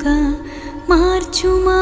వెలుగుగా మార్చుమా.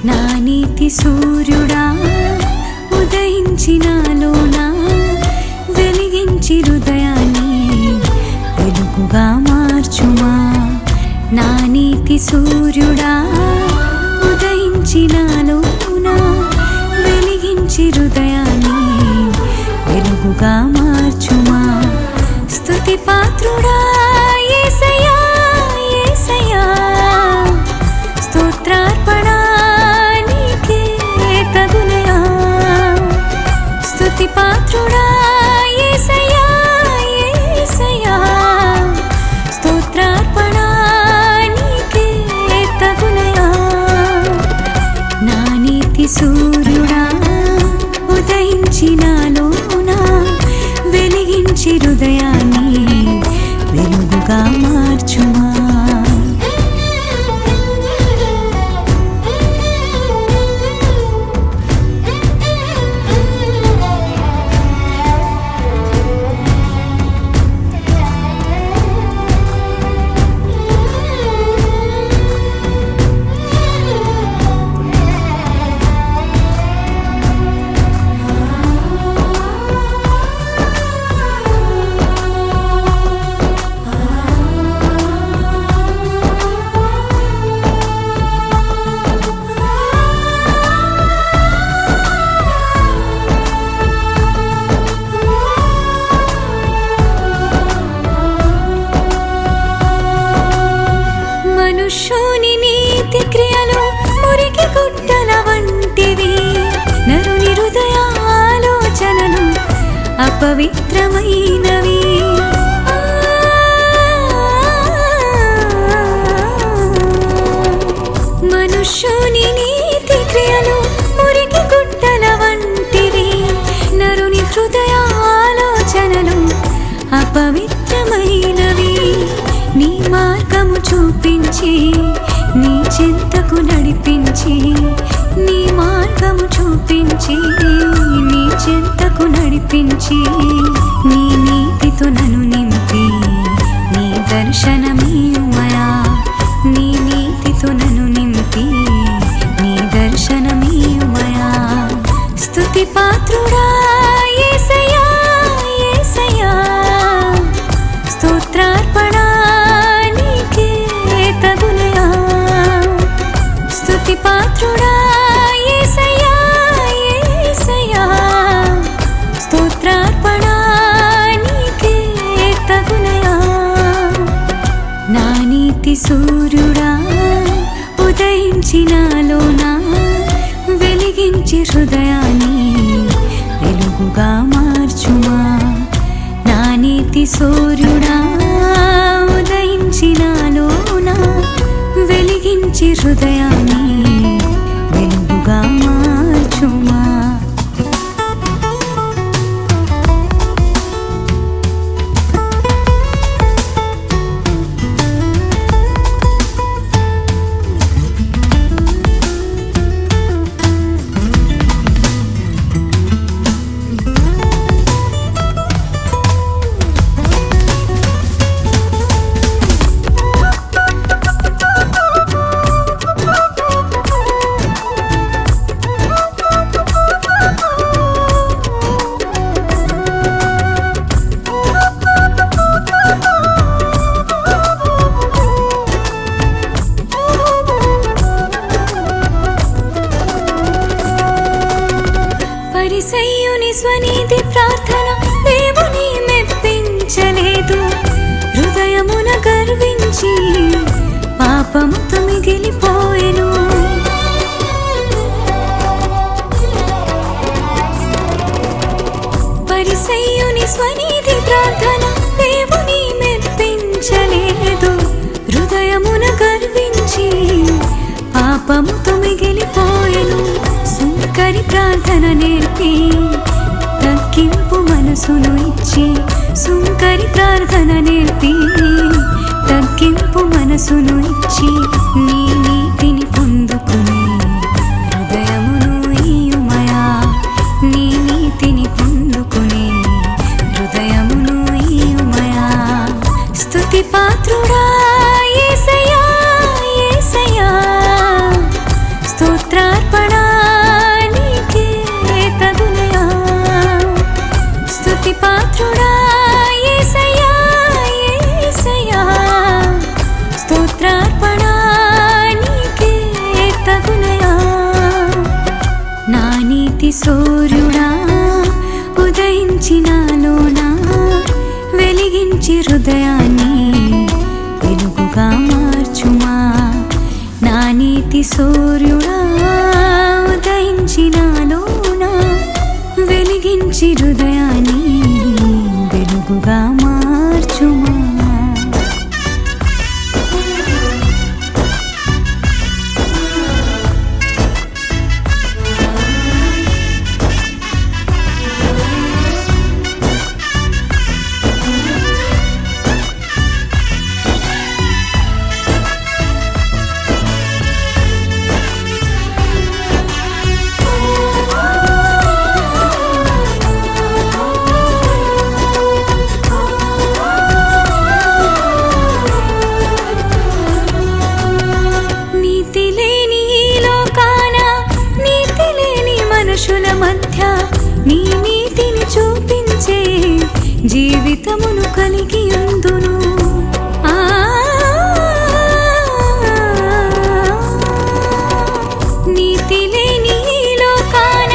నా నీతి సూర్యుడా ఉదయించినాలోన వెలిగించి హృదయాన్ని వెలుగుగా మార్చుమా. నా నీతి సూర్యుడా ఉదయించినాలోన వెలిగించి హృదయాన్ని వెలుగుగా మార్చుమా. స్తుతి పాత్రుడా యేసయ్యా యేసయ్యా, స్తోత్రార్పణ స్తుతి పాత్రుడా యేసయ్యా యేసయ్యా, స్తోత్రార్పణ నీకే తగునయా. నా నీతి సూర్యుడా ఉదయించినాలోన వెలిగించి హృదయాన్ని వెలుగుగా మార్చుమా. మనుష్యుని నీతి క్రియలు మురికి గుట్టల వంటివి, నరుని హృదయ ఆలోచనలు అపవిత్రమైనవి. మనుష్యుని నీతి క్రియలు మురికి గుట్టల వంటివి, నరుని హృదయ ఆలోచనలు అపవిత్రమైనవి. నీ మార్గము చూపించి నీ చింతకు నడిపించి, నీ మార్గము చూపించి నీ చింతకు నడిపించి, నీ నీతితో నన్ను నింపి నీ దర్శనమీయుమయా. నీ నీతితో నన్ను నింపి నీ దర్శనమీయుమయా. స్తుతి పాత్రుడా యేసయ్యా యేసయ్యా, స్తోత్రార్పణ నీకే తగునయా. స్తుతి పాత్రుడా యేసయ్యా యేసయ్యా, స్తోత్రార్పణ నీకే తగునయా. నా నీతి సూర్యుడా ఉదయించినాలోన వెలిగించి హృదయాన్ని వెలుగుగా మార్చుమా. నా నీతి సూర్యుడా ఉదయించినాలోన వెలిగించి హృదయాన్ని వెలుగుగా మార్చుమా. నీది ప్రార్థన దేవుని మెప్పించలేదు. హృదయమున గర్వించి పాపముతో మిగిలిపోయెను. పరిసయ్యుని స్వనీతి ప్రార్థన దేవుని మెప్పించలేదు. హృదయమున గర్వించి పాపముతో మిగిలిపోయెను. సుంకరి ప్రార్థన నేర్పి తగ్గింపు మనసును ఇచ్చి, సుంకరి ప్రార్థన నేర్పి తగ్గింపు మనసును ఇచ్చి, నీ నీతిని పొందుకుని హృదయమును ఇయ్యుమయా. నీ నీతిని పొందుకుని హృదయమును ఇయ్యుమయా. స్తుతి పాత్రుడా యేసయ్యా, యేసయ్యా, స్తోత్రార్పణ నీకే తగునయా. స్తుతి పాత్రుడా యేసయ్యా, యేసయ్యా, స్తోత్రార్పణ నీకే తగునయా. నా నీతి సూర్యుడా ఉదయించి నాలోన వెలిగించి హృదయాన్ని వెలుగుగా మార్చుమా. నా నీతి సూర్యుడా ఉదయించి నాలోన వెలిగించి హృదయాన్ని వెలుగుగా మార్చుమా. మనుషుల మధ్య నీ నీతిని చూపించే జీవితమును కలిగి ఉందును. నీతి లేని లోకాన,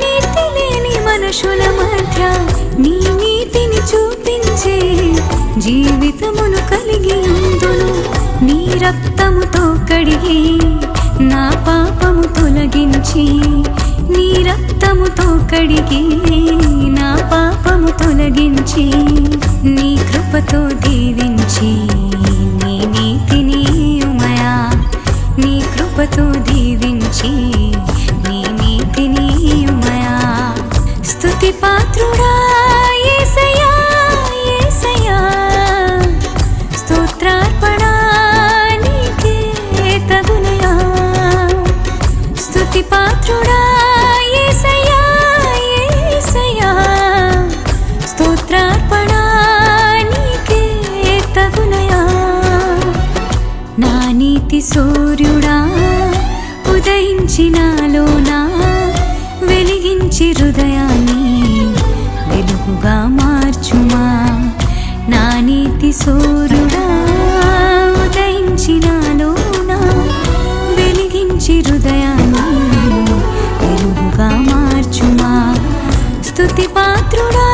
నీతి లేని మనుషుల మధ్య నీ నీతిని చూపించే జీవితమును కలిగి ఉందును. నీ రక్తముతో కడిగి నా పాపము తొలగించి, నీ రక్తముతో కడిగి నా పాపము తొలగించి, నీ కృపతో దీవించి నీ నీతిని ఇయ్యుమయా. నీ కృపతో దీవించి నీ నీతిని ఇయ్యుమయా. స్తుతి పాత్రుడా యేసయ్యా, యేసయ్యా, స్తోత్రార్పణ నీకే తగునయా. స్తుతి పాత్రుడా యేసయ్యా, యేసయ్యా, స్తోత్రార్పణ నీకే తగునయా. నా నీతి సూర్యుడా ఉదయించి నాలోన వెలిగించి హృదయాన్ని వెలుగుగా మార్చుమా. నా నీతి సూర్యుడా ఉదయించి నాలోన వెలిగించి హృదయాన్ని వెలుగుగా మార్చుమా. స్తుతి పాత్రుడా